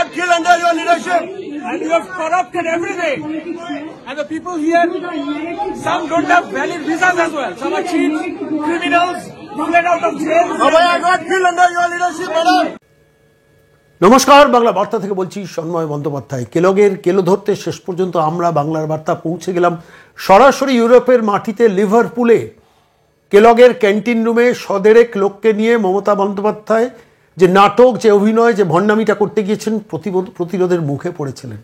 got killed under your leadership. And you have corrupted everything. And the people here, some don't have valid visas as well. Some are cheats, criminals, who let out of jail. Abhaya got killed under your leadership, madam. নমস্কার, বাংলা বার্তা থেকে বলছি সন্ময় বন্দ্যোপাধ্যায়। কেলগের কেলো ধরতে শেষ পর্যন্ত আমরা বাংলার বার্তা পৌঁছে গেলাম সরাসরি ইউরোপের মাটিতে লিভারপুলে। কেলগের ক্যান্টিন রুমে সদেরেক লোককে নিয়ে মমতা বন্দ্যোপাধ্যায় যে নাটক, যে অভিনয়, যে ভণ্ডামিটা করতে গিয়েছেন প্রতিরোধের মুখে পড়েছিলেন।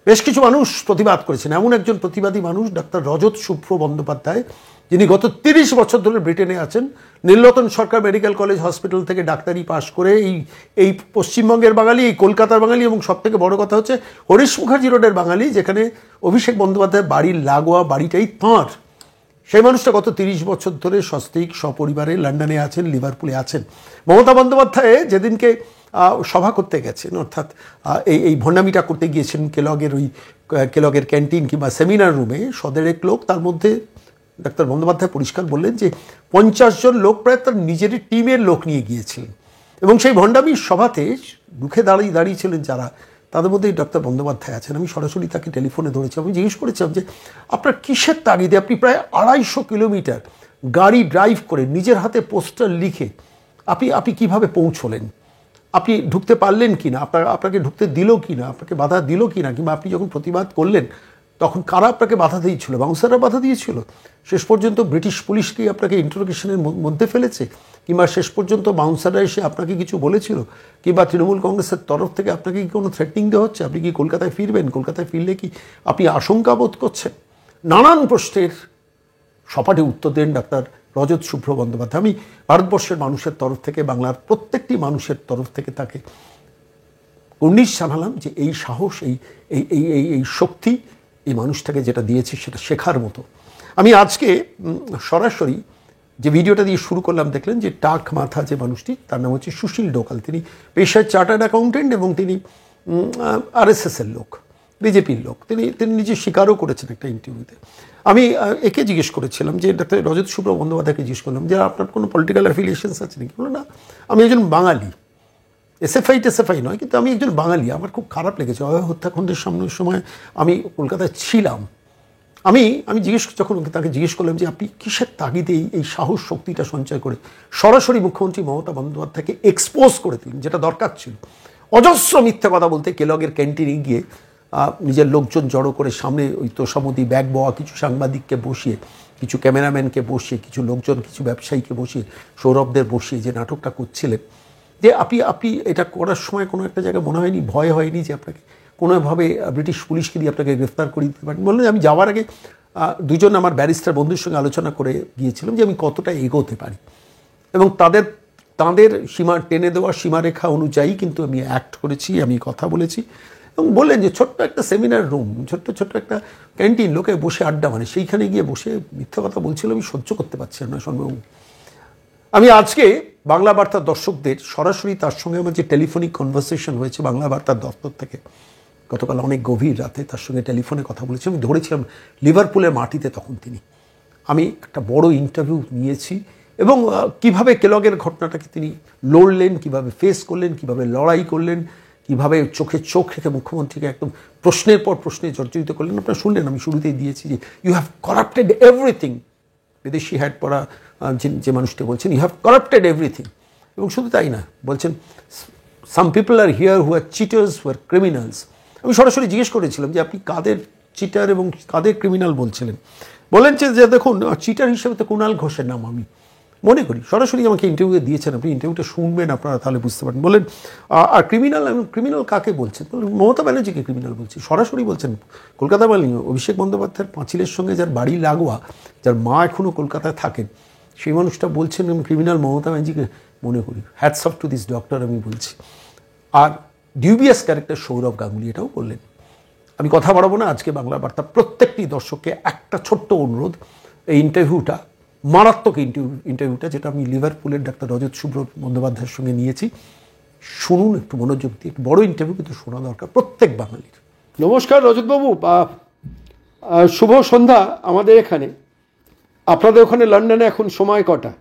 বেশ কিছু মানুষ প্রতিবাদ করেছেন। এমন একজন প্রতিবাদী মানুষ ডাক্তার রজত শুভ্র বন্দ্যোপাধ্যায়, যিনি গত 30 বছর ধরে ব্রিটেনে আছেন। নীলরতন সরকার মেডিকেল কলেজ হসপিটাল থেকে ডাক্তারি পাশ করে এই পশ্চিমবঙ্গের বাঙালি, এই কলকাতার বাঙালি, এবং সবথেকে বড় কথা হচ্ছে হরিশ মুখার্জি রোডের বাঙালি, যেখানে অভিষেক বন্দ্যোপাধ্যায়ের বাড়ির লাগোয়া বাড়িটাই তাঁর। সেই মানুষটা গত 30 বছর ধরে সস্ত্রীক সপরিবারে লন্ডনে আছেন, লিভারপুলে আছেন। মমতা বন্দ্যোপাধ্যায় যেদিনকে সভা করতে গেছেন, অর্থাৎ এই ভণ্ডামিটা করতে গিয়েছেন কেলগের ক্যান্টিন কিংবা সেমিনার রুমে, সদেরেক লোক, তার মধ্যে ডাক্তার বন্দ্যোপাধ্যায় পরিষ্কার বললেন যে 50 জন লোক প্রায় তার নিজের টিমের লোক নিয়ে গিয়েছিলেন, এবং সেই ভণ্ডামির সভাতে মুখে দাঁড়িয়েছিলেন যারা, তাদের মধ্যেই ডক্টর বন্দ্যোপাধ্যায় আছেন। আমি সরাসরি তাকে টেলিফোনে ধরেছি। আমি জিজ্ঞেস করেছিলাম যে আপনার কিসের তাগিদে আপনি প্রায় 250 কিলোমিটার গাড়ি ড্রাইভ করে নিজের হাতে পোস্টার লিখে আপনি কিভাবে পৌঁছলেন, আপনি ঢুকতে পারলেন কি না, আপনাকে ঢুকতে দিল কি না, আপনাকে বাধা দিল কি না, কিংবা আপনি যখন প্রতিবাদ করলেন তখন কারা আপনাকে বাধা দিয়েছিল? বাউন্সাররা বাধা দিয়েছিল? শেষ পর্যন্ত ব্রিটিশ পুলিশকে আপনাকে ইন্টারোগেশনের মধ্যে ফেলেছে? কিংবা শেষ পর্যন্ত বাউন্সাররা এসে আপনাকে কিছু বলেছিল? কিংবা তৃণমূল কংগ্রেসের তরফ থেকে আপনাকে কি কোনো থ্রেটনিং দেওয়া হচ্ছে? আপনি কি কলকাতায় ফিরবেন? কলকাতায় ফিরলে কি আপনি আশঙ্কা বোধ করছেন? নানান প্রশ্নের সপাটে উত্তর দেন ডাক্তার রজত শুভ্র বন্দ্যোপাধ্যায়। আমি ভারতবর্ষের মানুষের তরফ থেকে, বাংলার প্রত্যেকটি মানুষের তরফ থেকে তাকে উন্নিশ জানালাম যে এই সাহস, এই শক্তি এই মানুষটাকে যেটা দিয়েছে সেটা শেখার মতো। আমি আজকে সরাসরি যে ভিডিওটা দিয়ে শুরু করলাম, দেখলেন যে টাক মাথা যে মানুষটি, তার নাম হচ্ছে সুশীল ডোকাল। তিনি পেশায় চার্টার্ড অ্যাকাউন্টেন্ট এবং তিনি আরএসএসের লোক, বিজেপির লোক। তিনি নিজে স্বীকারও করেছেন একটা ইন্টারভিউতে। আমি একে জিজ্ঞেস করেছিলাম যে ডাক্তার রজত শুভ্র বন্দ্যোপাধ্যায়কে জিজ্ঞেস করলাম যে আপনার কোনো পলিটিক্যাল অ্যাফিলিয়েশনস আছে নাকি? বললো না, আমি একজন বাঙালি, এসএফআই নয়, কিন্তু আমি একজন বাঙালি। আমার খুব খারাপ লেগেছে হত্যাকাণ্ডের সময় আমি কলকাতায় ছিলাম। আমি যখন তাকে জিজ্ঞেস করলাম যে আপনি কিসের তাগিদে এই সাহস শক্তিটা সঞ্চয় করে সরাসরি মুখ্যমন্ত্রী মমতা বন্দ্যোপাধ্যায়কে এক্সপোজ করে দিলেন, যেটা দরকার ছিল। অজস্র মিথ্যা কথা বলতে কেলগের ক্যান্টিনে গিয়ে নিজের লোকজন জড়ো করে সামনে ওই তোষামোদি ব্যাগ বওয়া কিছু সাংবাদিককে বসিয়ে, কিছু ক্যামেরাম্যানকে বসিয়ে, কিছু লোকজন, কিছু ব্যবসায়ীকে বসিয়ে, সৌরভদের বসিয়ে যে নাটকটা করছিলেন, যে আপনি এটা করার সময় কোনো একটা জায়গায় মনে হয়নি, ভয় হয়নি যে আপনাকে কোনোভাবে ব্রিটিশ পুলিশকে দিয়ে আপনাকে গ্রেফতার করে দিতে পারেন? বললেন আমি যাওয়ার আগে দুজন আমার ব্যারিস্টার বন্ধুর সঙ্গে আলোচনা করে গিয়েছিলাম যে আমি কতটা এগোতে পারি, এবং তাদের সীমা টেনে দেওয়া সীমারেখা অনুযায়ী কিন্তু আমি অ্যাক্ট করেছি, আমি কথা বলেছি। এবং বললেন যে ছোট্ট একটা সেমিনার রুম, ছোট্ট একটা ক্যান্টিন, লোকে বসে আড্ডা, মানে সেইখানে গিয়ে বসে মিথ্যা কথা বলছিল, আমি সহ্য করতে পারছি না সন্দেহবাবু। আমি আজকে বাংলা বার্তার দর্শকদের সরাসরি তার সঙ্গে আমার যে টেলিফোনিক কনভারসেশন হয়েছে বাংলা বার্তার দপ্তর থেকে, গতকাল অনেক গভীর রাতে তার সঙ্গে টেলিফোনে কথা বলেছি। আমি ধরেছিলাম লিভারপুলের মাটিতে, তখন আমি একটা বড় ইন্টারভিউ নিয়েছি, এবং কিভাবে কেলগের ঘটনাটাকে তিনি লড়লেন, কিভাবে ফেস করলেন, কিভাবে লড়াই করলেন, কিভাবে চোখে চোখ রেখে মুখ্যমন্ত্রীকে একদম প্রশ্নের পর প্রশ্নে জর্জরিত করলেন। আপনারা শুনলেন, আমি শুরুতেই দিয়েছি যে ইউ হ্যাভ করাপ্টেড এভরিথিং। বিদেশি হ্যাট পরা যে মানুষটি বলছেন ইউ হ্যাভ করাপ্টেড এভরিথিং, এবং শুধু তাই না, বলছেন some people are here who are cheaters, who are criminals. আমি সরাসরি জিজ্ঞেস করেছিলাম যে আপনি কাদের চিটার এবং কাদের ক্রিমিনাল বলছিলেন? বলেন যে দেখুন, চিটার হিসেবে তো কুণাল ঘোষের নাম আমি মনে করি। সরাসরি আমাকে ইন্টারভিউ দিয়েছেন, আপনি ইন্টারভিউটা শুনবেন, আপনারা তাহলে বুঝতে পারেন। বলেন আর ক্রিমিনাল কাকে বলছেন? মমতা ব্যানার্জিকে ক্রিমিনাল বলছি। সরাসরি বলছেন কলকাতা বালি অভিষেক বন্দ্যোপাধ্যায়ের পাঁচিলের সঙ্গে যার বাড়ি লাগোয়া, যার মা এখনও কলকাতায় থাকেন, সেই মানুষটা বলছেন ক্রিমিনাল মমতা ব্যানার্জিকে মনে করি। Hats off to this doctor, আমি বলছি। আর ডিউবিয়াস ক্যারেক্টার সৌরভ গাঙ্গুলি, এটাও বললেন। আমি কথা বাড়াবো না। আজকে বাংলা বার্তা প্রত্যেকটি দর্শককে একটা ছোট্ট অনুরোধ, এই ইন্টারভিউটা, মারাত্মক ইন্টারভিউটা, যেটা আমি লিভারপুলের ডাক্তার রজত শুভ্র বন্দ্যোপাধ্যায়ের সঙ্গে নিয়েছি, শুনুন একটু মনোযোগ দিয়ে। একটু বড় ইন্টারভিউ, কিন্তু শোনা দরকার প্রত্যেক বাঙালির। নমস্কার রজতবাবু, শুভ সন্ধ্যা আমাদের এখানে। আপনাদের ওখানে লন্ডনে এখন সময় কটা?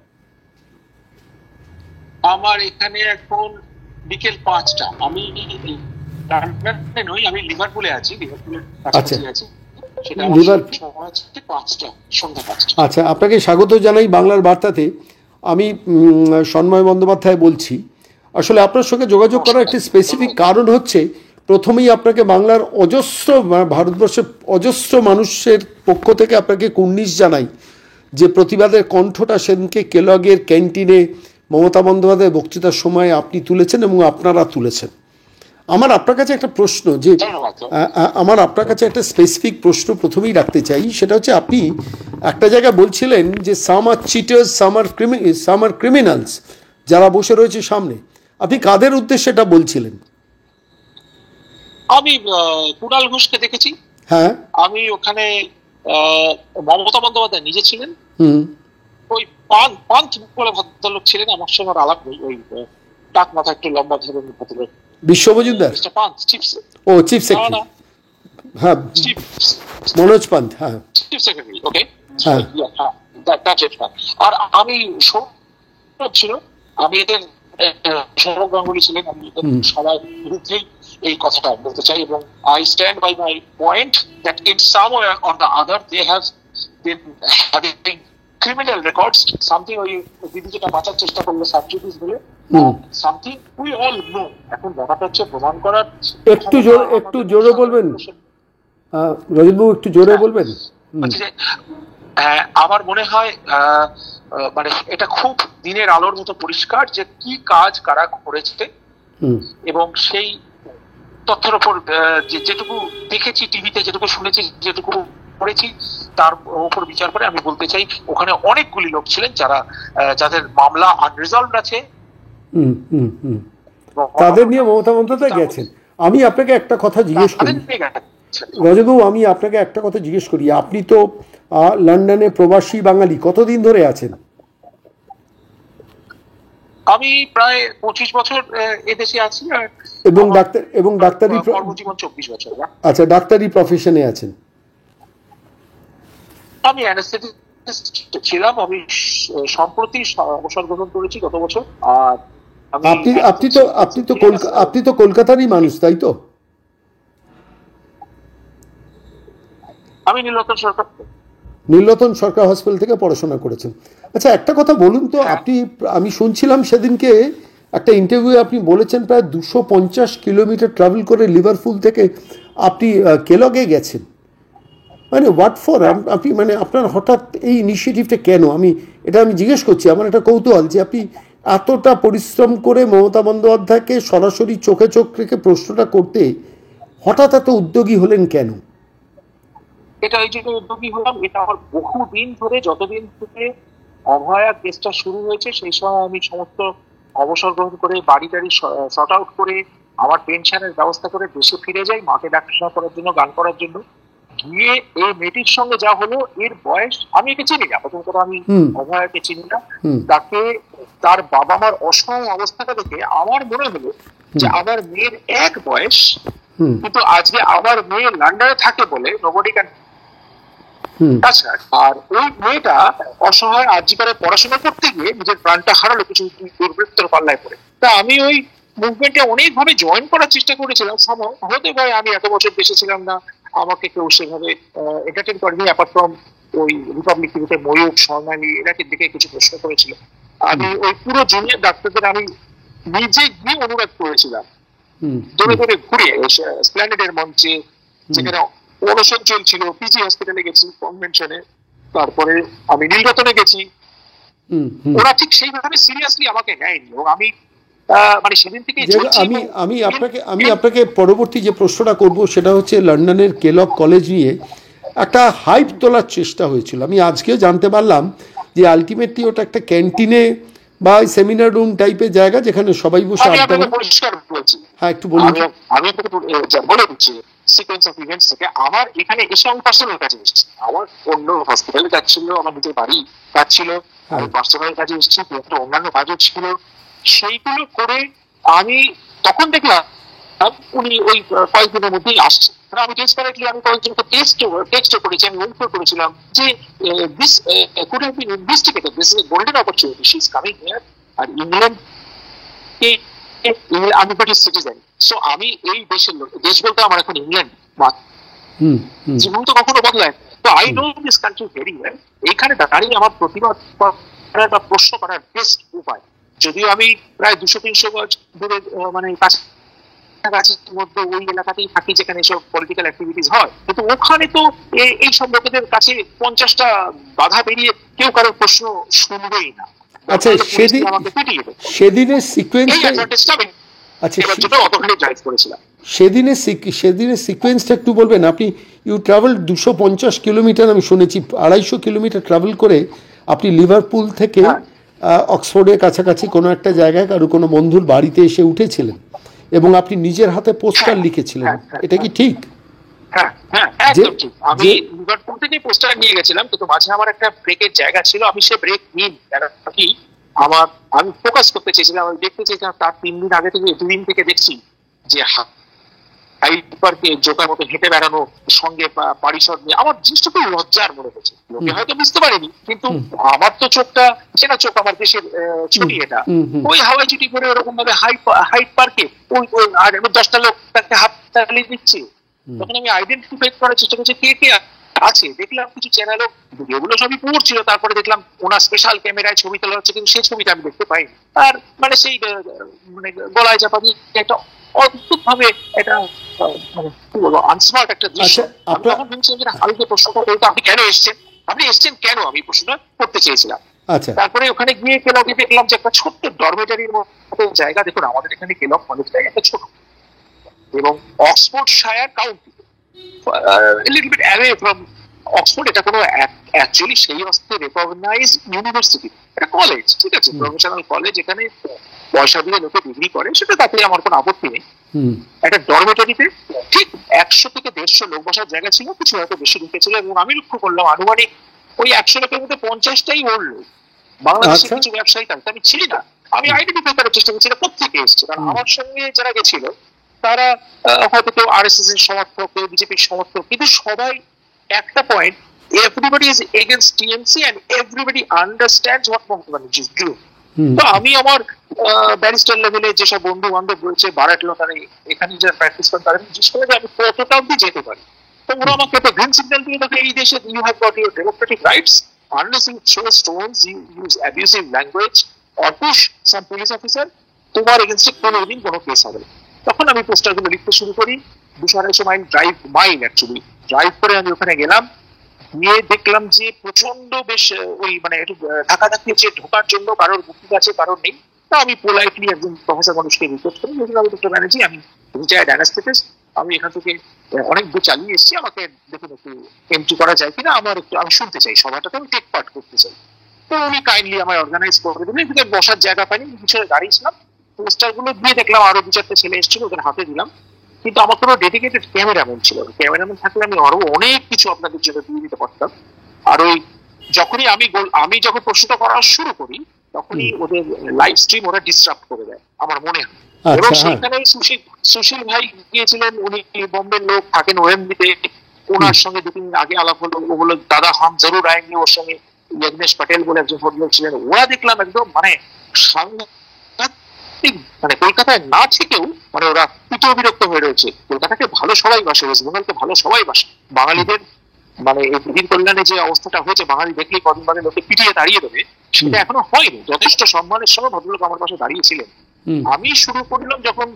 আমার এখানে এখন বিকেল 5টা। আমি লন্ডনে নই, আমি লিভারপুলে আছি, লিভারপুলের আচ্ছা। কাছাকাছি আছি। সেটা সন্ধ্যা 5টা। আচ্ছা, আপনাকে স্বাগত জানাই বাংলার বার্তাতে। আমি সন্ময় বন্দ্যোপাধ্যায় বলছি। আসলে আপনার সঙ্গে যোগাযোগ করার একটি স্পেসিফিক কারণ হচ্ছে, প্রথমেই আপনাকে বাংলার অজস্র ভারতবর্ষের অজস্র মানুষের পক্ষ থেকে আপনাকে কুর্নিশ জানাই যে প্রতিবাদের কণ্ঠটা সেদিনকে কেলগের ক্যান্টিনে মমতা বন্দ্যোপাধ্যায় বক্তৃতার সময় আপনি তুলেছেন এবং আপনারা তুলেছেন। আমার আপনার কাছে একটা প্রশ্ন, যে আমার আপনার কাছে একটা স্পেসিফিক প্রশ্ন প্রথমেই রাখতে চাই। সেটা হচ্ছে, আপনি একটা জায়গায় বলছিলেন যে সাম আর চিটার্স, সাম আর ক্রিমিনালস, যারা বসে রয়েছে সামনে। আপনি কাদের উদ্দেশ্যে এটা বলছিলেন? আমি কুণাল ঘোষকে দেখেছি। হ্যাঁ, আমি ওখানে মমতা বন্দ্যোপাধ্যায় নিজে ছিলেন, ওই পান্থ বলে ভদ্রলোক ছিলেন, আমার সঙ্গে আলাপ নেই, ওই টাক মাথা একটু লম্বা ধরনের ভদ্রলোক, বিশ্ব মজুমদার, পান্থ চিফ, ও চিফ সেক্রেটারি, হ্যাঁ মনোজ পান্থ, হ্যাঁ চিফ সেক্রেটারি, ওকে, হ্যাঁ। আর আমি ছিল, আমি এদের সৌরভ গাঙ্গুলি ছিলেন, আমি সবার বিরুদ্ধেই এই কথাটা বলতে চাই, এবং I stand by my point that in some way or the other they have been having criminal records, something ওই দিদি যেটা বাঁচার চেষ্টা করলো সাবজুডিস বলে, সামথিং উই অল নো। এখন ব্যাপারটা হচ্ছে প্রমাণ করার। একটু জোরে বলবেন রজতবাবু, একটু জোরে বলবেন। আমার মনে হয় মানে এটা খুব দিনের আলোর মতো পরিষ্কার যে কি কাজ কারা করেছে, এবং সেই তথ্যের উপর যেটুকু দেখেছি টিভিতে, যেটুকু শুনেছি, যেটুকু পড়েছি, তার উপর বিচার করে আমি বলতে চাই ওখানে অনেকগুলি লোক ছিলেন যাদের মামলা আনরিজলভড আছে, তাদের নিয়ে মমতা বন্দ্যোপাধ্যায় গেছেন। আমি আপনাকে একটা কথা জিজ্ঞেস করি রজতবাবু, আমি আপনাকে একটা কথা জিজ্ঞেস করি। আপনি তো লন্ডনে প্রবাসী বাঙালি, কতদিন ধরে আছেন? আমি প্রায় 25 বছর এদেশে আছি, এবং ডাক্তারি কর্মজীবন 24 বছর। আচ্ছা, ডাক্তারি প্রফেশনে আছেন? আমি অ্যানেস্থেটিস্ট ছিলাম, আমি সম্প্রতি অবসর গ্রহণ করেছি গত বছর। আর আপনি তো কলকাতারই মানুষ, তাই তো? আমি নীলরতন সরকার হসপিটাল থেকে পড়াশোনা করেছেন। আচ্ছা, একটা কথা বলুন তো, আমি শুনছিলাম সেদিনকে একটা ইন্টারভিউ আপনি বলেছেন প্রায় 250 কিলোমিটার ট্রাভেল করে লিভারপুল থেকে আপনি কেলগে গেছেন। মানে হোয়াট ফর? আপনি মানে আপনার হঠাৎ এই ইনিশিয়েটিভটা কেন? আমি জিজ্ঞেস করছি, আমার একটা কৌতূহল যে আপনি এতটা পরিশ্রম করে মমতা বন্দ্যোপাধ্যায়কে সরাসরি চোখে চোখ রেখে প্রশ্নটা করতে হঠাৎ এত উদ্যোগী হলেন কেন? এটা এই জন্য উদ্যোগী হলাম, এটা আমার বহুদিন ধরে, যতদিন থেকে অভয়া কেসটা শুরু হয়েছে সেই সময় আমি সমস্ত অবসর গ্রহণ করে, বাড়ি টাড়ি শর্ট আউট করে, আমার পেনশনের ব্যবস্থা করে দেশে ফিরে যাই মাকে দেখাশোনা করার জন্য, গান করার জন্য। গিয়ে এই মেয়েটির সঙ্গে যা হলো, এর বয়স, আমি একে চিনি না, প্রথম কথা আমি অভয়াকে চিনি না, তাকে তার বাবা মার অসহায় অবস্থাটা দেখে আমার মনে হলো যে আমার মেয়ের এক বয়স, কিন্তু আজকে আমার মেয়ে লন্ডনে থাকে বলে নোবডি ক্যান। আর ওই মেয়েটা অসহায় আর্জিকারে পড়াশোনা করতে গিয়ে নিজের প্রাণটা হারালো কিছু দুর্বৃত্তর পাল্লায় পড়ে। তা আমি ওই মুভমেন্টে অনেকভাবে জয়েন করার চেষ্টা করেছিলাম, হতে পারে আমি এত বছর দেশে ছিলাম না, আমাকে কেউ সেভাবে এন্টারটেইন করেনি, অ্যাপার্ট ফ্রম ওই রিপাবলিক টিভিতে ময়ূর, স্বর্ণালী এনাকে দেখে কিছু প্রশ্ন করেছিল। আমি ওই পুরো জুনিয়র ডাক্তারদের আমি নিজে গিয়ে অনুরোধ করেছিলাম, দৌড়ে দৌড়ে ঘুরে স্প্ল্যানেডের মঞ্চে, যেখানে অনশন চলছিল, পিজি হসপিটালে গেছি কনভেনশনে, তারপরে আমি নীলরতনে গেছি। ওরা ঠিক সেইভাবে সিরিয়াসলি আমাকে নেয়নি, এবং আমি মানে সেদিন থেকে আমি আপনাকে পরবর্তী যে প্রশ্নটা করব সেটা হচ্ছে, লন্ডনের কেলগ কলেজ নিয়ে একটা হাইপ তোলার চেষ্টা হয়েছিল। আমি আজকেও জানতে পারলাম যে আলটিমেটলি ওটা একটা ক্যান্টিনে বা সেমিনার রুম টাইপের জায়গা, যেখানে সবাই বসে আড্ডা মারে। পরিষ্কার বলছি, হ্যাঁ একটু বলুন। আমি বলে দিচ্ছি সিকোয়েন্স অফ ইভেন্টস থেকে। আমার এখানে এসে আমি পার্সোনাল কাজে এসেছি, আমার অন্য হসপিটালে কাজ ছিল, আমার নিজের বাড়ি কাজ ছিল, আমি পার্সোনাল কাজে এসেছি, অন্যান্য কাজও ছিল। সেইগুলো করে আমি তখন দেখলাম উনি ওই কয়েকদিনের মধ্যেই আসছে। আমি ডেসপারেটলি আমি কয়েকজনকে টেক্সট করেছি, আমি ইনফো করেছিলাম যে this could have been investigated, this is a golden opportunity, she is coming here. আর ইংল্যান্ড আমি ব্রিটিশ সিটিজেন, সো আমি এই দেশের লোক। দেশ বলতে আমার এখন ইংল্যান্ড বা জীবন তো কখনো বদলায়। তো I know this country very well. এইখানে দাঁড়িয়ে আমার প্রতিবাদ করার বা প্রশ্ন করার বেস্ট উপায়, যদিও আমি প্রায় 200-300 গজ দূরে মানে কাছাকাছির মধ্যে ওই এলাকাতেই থাকি যেখানে এসব পলিটিক্যাল অ্যাক্টিভিটিস হয়, কিন্তু ওখানে তো এই সব লোকেদের কাছে 50টা বাধা পেরিয়ে কেউ কারোর প্রশ্ন শুনবেই না। আচ্ছা, সেদিনের সিকোয়েন্সটা, আচ্ছা অতখানি ড্রাইভ করেছিলাম। সেদিনের সিকোয়েন্সটা একটু বলবেন আপনি? ইউ ট্রাভেল 250 কিলোমিটার, আমি শুনেছি 250 কিলোমিটার ট্রাভেল করে আপনি লিভারপুল থেকে অক্সফোর্ডের কাছাকাছি কোনো একটা জায়গায় কারো কোনো বন্ধুর বাড়িতে এসে উঠেছিলেন এবং আপনি নিজের হাতে পোস্টার লিখেছিলেন, এটা কি ঠিক? হ্যাঁ হ্যাঁ একদম ঠিক। আমি লিভারপুল থেকে পোস্টার নিয়ে গেছিলাম, কিন্তু মাঝে আমার একটা ব্রেকের জায়গা ছিল, আমি সে ব্রেক নিই কি আমি ফোকাস করতে চেয়েছিলাম, আমি দেখতে চেয়েছিলাম। তার 3 দিন আগে থেকে 2 দিন থেকে দেখছি যে হাইড পার্কে জোকার মতো হেঁটে বেড়ানো, সঙ্গে পারিষদ নিয়ে, আমার জিনিসটা খুব লজ্জার মনে হয়েছে। লোকে হয়তো বুঝতে পারেনি, কিন্তু আমার তো চোখটা চেনা চোখ, আমার দেশের ছুটি এটা। ওই হাওয়াই ছুটি করে ওরকম ভাবে হাইড পার্কে ওই আর 10টা লোক তাকে হাত তালি দিচ্ছে। তখন আমি আইডেন্টিফাই করার চেষ্টা করছি কে কে আছে। দেখলাম কিছু চেনা লোক, এগুলো সবই পুর ছিল। তারপরে দেখলাম ওনার স্পেশাল ক্যামেরায় ছবি তোলা হচ্ছে, কিন্তু সেই ছবিটা আমি দেখতে পাইনি। আর মানে সেই মানে গলায় চাপা দিয়ে একটা অদ্ভুত ভাবে এটা মানে কি বলবো আনস্মার্ট একটা দৃশ্য। আমি তখন ভেবেছিলাম যে আমি যে প্রশ্নটা বলতো আপনি কেন এসছেন, আপনি এসছেন কেন, আমি প্রশ্নটা করতে চেয়েছিলাম। তারপরে ওখানে গিয়ে কেলগে দেখলাম যে একটা ছোট্ট ডরমেটারির মতো জায়গা। দেখুন আমাদের এখানে কেলগ কলেজটা একটা ছোট এবং Oxfordshire county, little bit away from Oxford. এটা কোনো অ্যাকচুয়ালি সেই অর্থে রেকগনাইজড ইউনিভার্সিটি, এটা কলেজ, ঠিক আছে, প্রফেশনাল কলেজ। এখানে পয়সা দিয়ে লোকে ডিগ্রি করে, সেটা তাতে আমার কোনো আপত্তি নেই। একটা ডরমেটরিতে ঠিক 100 থেকে 150 লোক বসার জায়গা ছিল, কিছু হয়তো বেশি ঢুকেছিল। এবং আমি লক্ষ্য করলাম আনুমানিক ওই 100 লোকের মধ্যে 50টাই ওর লোক, বাংলাদেশের কিছু ব্যবসায়ী থাকতে আমি ছিলি না। আমি আইডেন্টিফাই করার চেষ্টা করছি কোথেকে এসছে, কারণ আমার সঙ্গে যারা গেছিল তারা হয়তো কেউ আরএসএস এর সমর্থক, কেউ বিজেপির সমর্থক, কিন্তু সবাই একটা point, everybody is against TMC and everybody understands what Mamata Banerjee is doing. তো আমি আমার ব্যারিস্টার লেভেলে যেসব বন্ধু বান্ধব রয়েছে বারাটলো, তারা এখানে যারা প্র্যাকটিস করেন, তারা জিজ্ঞেস করে যে আমি কতটা অব্দি যেতে পারি। তো ওরা আমাকে একটা গ্রিন সিগন্যাল দিয়ে দেখে এই দেশে you have got your democratic rights, unless you throw stones, you use abusive language or push some police officer, তোমার এগেনস্টে কোনোদিন কোনো কেস হবে না। তখন আমি পোস্টারগুলো লিখতে শুরু করি। 200-250 মাইল অ্যাকচুয়ালি ড্রাইভ করে আমি ওখানে গেলাম। গিয়ে দেখলাম যে প্রচন্ড বেশ ওই মানে একটু ধাক্কাধাক্কি হচ্ছে, ঢোকার জন্য কারোর বুকিং আছে কারোর নেই। তা আমি পোলাইটলি একজন প্রফেসর মানুষকে রিকোয়েস্ট করি, ডক্টর ব্যানার্জি আমি রিটায়ার্ড অ্যানাস্থেটিস্ট, আমি এখান থেকে অনেক দূর চালিয়ে এসেছি, আমাকে দেখুন একটু এন্ট্রি করা যায় কিনা, আমার একটু আমি শুনতে চাই, সভাটাতে আমি টেক পার্ট করতে চাই। তো উনি কাইন্ডলি আমায় অর্গানাইজ করে দিলেন। এদিকে বসার জায়গা পাইনি, পিছনে দাঁড়িয়েছিলাম। পোস্টার গুলো দিয়ে দেখলাম আরো 2-4টে ছেলে এসেছিল, ওদের হাতে দিলাম। কিন্তু আমার কোনো ডেডিকেটেড ক্যামেরাম্যান ছিল না। ক্যামেরাম্যান থাকলে আমি আরো অনেক কিছু আপনাদের জন্য দিয়ে দিতে পারতাম। আর ওই যখনই আমি যখন প্রশ্নটা করা শুরু করি, তখনই ওদের লাইভ স্ট্রিম ওরা ডিসরাপ্ট করে দেয় আমার মনে হয়। এবং সেখানে সুশীল ভাই গিয়েছিলেন, উনি বোম্বের লোক, থাকেন ওএমবিতে। ওনার সঙ্গে 2 দিন আগে আলাপ হলো, ও বললো দাদা হাম জরুর আয়েঙ্গে। ওর সঙ্গে যজ্ঞেশ প্যাটেল বলে একজন ভদ্রলোক ছিলেন। ওরা দেখলাম একদম মানে মানে কলকাতায় না থেকেও মানে ওরা বিরক্ত হয়ে রয়েছে। কলকাতাকে ভালো সবাই বাসে, ওয়েস্ট বেঙ্গলকে ভালো সবাই বাসে। বাঙালিদের মানে এই দিদির কল্যাণে যে অবস্থাটা হয়েছে, বাঙালি দেখলেই কদিন বাদে লোকে পিটিয়ে দাঁড়িয়ে দেবে, সেটা এখনো হয়নি। যথেষ্ট সম্মানের সঙ্গে ভদ্রলোক আমার পাশে দাঁড়িয়েছিলেন। আমি শুরু করলাম যখন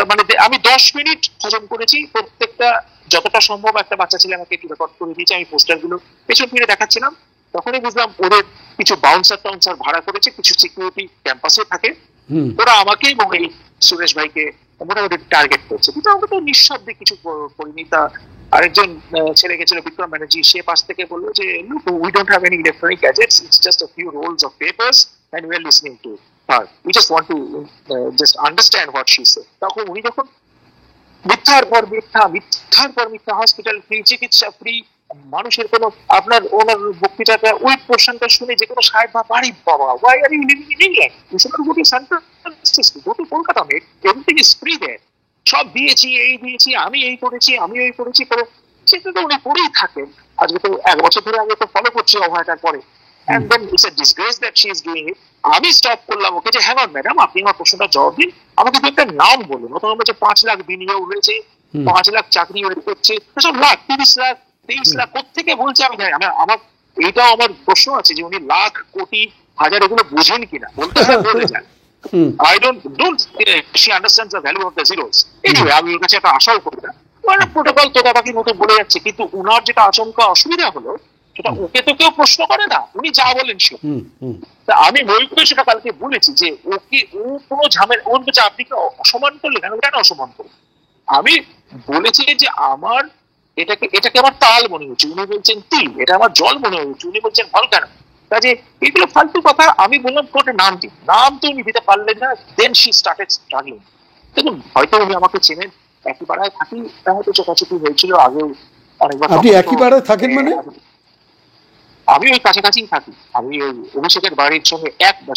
মানে আমি 10 মিনিট হজম করেছি। প্রত্যেকটা যতটা সম্ভব একটা বাচ্চা ছেলে আমাকে একটু রেকর্ড করে দিয়েছে। আমি পোস্টার গুলো পেছন ফিরে দেখাচ্ছিলাম। তখনই বুঝলাম ওদের কিছু বাউন্সার ভাড়া করেছে, কিছু সিকিউরিটি ক্যাম্পাসে থাকে, ওরা আমাকে এবং এই সুরেশ ভাইকে মোটামুটি টার্গেট করছে। কিন্তু আমরা তো নিঃশব্দে কিছু করিনি। তা আরেকজন ছেলে গেছিল বিক্রম ব্যানার্জি, সে পাশ থেকে বললো যে look, we don't have any electronic gadgets, it's just a few rolls of papers and we are listening to her, we just want to just understand what she said. তখন উনি যখন মিথ্যার পর মিথ্যা হসপিটাল ফ্রি, চিকিৎসা free, মানুষের কোনো আপনার ওনার বক্তৃতাটা ওই পোর্শনটা শুনে যে কোনো সাহেব বা বাড়ি বাবা, why are you living in England, you should not go to San Francisco, go to Kolkata, mate, everything is free there, সব দিয়েছি, এই দিয়েছি, আমি এই করেছি, আমি এই করেছি করে, সেটা তো উনি করেই থাকেন। আজকে তো 1 বছর ধরে আগে তো ফলো করছি অভয়টার পরে। and then it's a disgrace that she is doing it. আমি স্টপ করলাম ওকে যে হ্যাঁ ম্যাডাম আপনি আমার প্রশ্নটা জবাব দিন, আমাকে তো একটা নাম বলুন। তখন বলছে 5 লাখ বিনিয়োগ হয়েছে, 5 লাখ চাকরি হচ্ছে, সব লাখ 30 লাখ 23 লাখ কোথেকে বলছে আমি জানি। আমার এইটাও আমার প্রশ্ন আছে যে উনি লাখ কোটি হাজার এগুলো বোঝেন কিনা, বলতে বলে যান। I don't she understands the value of the zeros. Anyway, আমি ওর কাছে একটা আশাও করি না, মানে প্রোটোকল তোতা পাখির মতো বলে যাচ্ছে। কিন্তু উনার যেটা আচমকা অসুবিধা হলো সেটা ওকে তো কেউ প্রশ্ন করে না, উনি যা বলেন সে। আমি ময়ূরকে সেটা কালকে বলেছি যে ওকে ও কোনো ঝামেলা, ওর কাছে আপনি কি অসম্মান করলেন, আমি কেন অসম্মান করবো। আমি বলেছি যে আমার এটাকে আমার তাল মনে হচ্ছে, উনি বলছেন তিল, এটা আমার জল মনে হচ্ছে, উনি বলছেন ফল কেন। কাজে এগুলো ফালতু কথা। আমি বললাম কোর্টে নাম দিন, নাম তো উনি দিতে পারলেন না। Then she started struggling. দেখুন হয়তো উনি আমাকে চেনেন, একই পাড়ায় থাকি, হয়তো চোখাচোখি হয়েছিল আগেও অনেকবার। আপনি একই পাড়ায় থাকেন মানে? আমি ওই কাছাকাছি থাকি, আমি ওই অভিষেকের বাড়ির সঙ্গে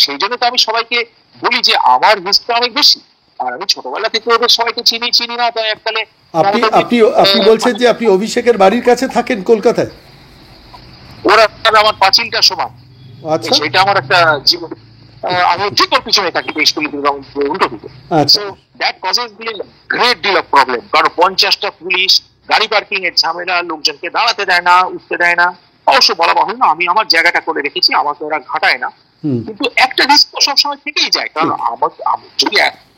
সেই জন্য তো আমি সবাইকে বলি যে আমার রিস্ক অনেক বেশি, আর আমি ছোটবেলা থেকে ওদের সবাইকে চিনি না। তাই এককালে আপনি বলছেন যে আপনি অভিষেকের বাড়ির কাছে থাকেন কলকাতায়? ওরা আমার পাঁচিলটা সমান। আচ্ছা, সেটা আমার একটা জীবন। আমি ঠিক ওর পিছনে থাকি, উল্টো দিকে। So that causes great deal of problem. কারণ 50টা পুলিশ, গাড়ি পার্কিং এর ঝামেলা, লোকজনকে দাঁড়াতে দেয় না, উঠতে দেয় না। অবশ্য বলা বাহুল্য না, আমি আমার জায়গাটা করে রেখেছি, আমাকে ওরা ঘাটায় না। কিন্তু একটা রিস্ক তো সবসময় থেকেই যায়। কারণ যদি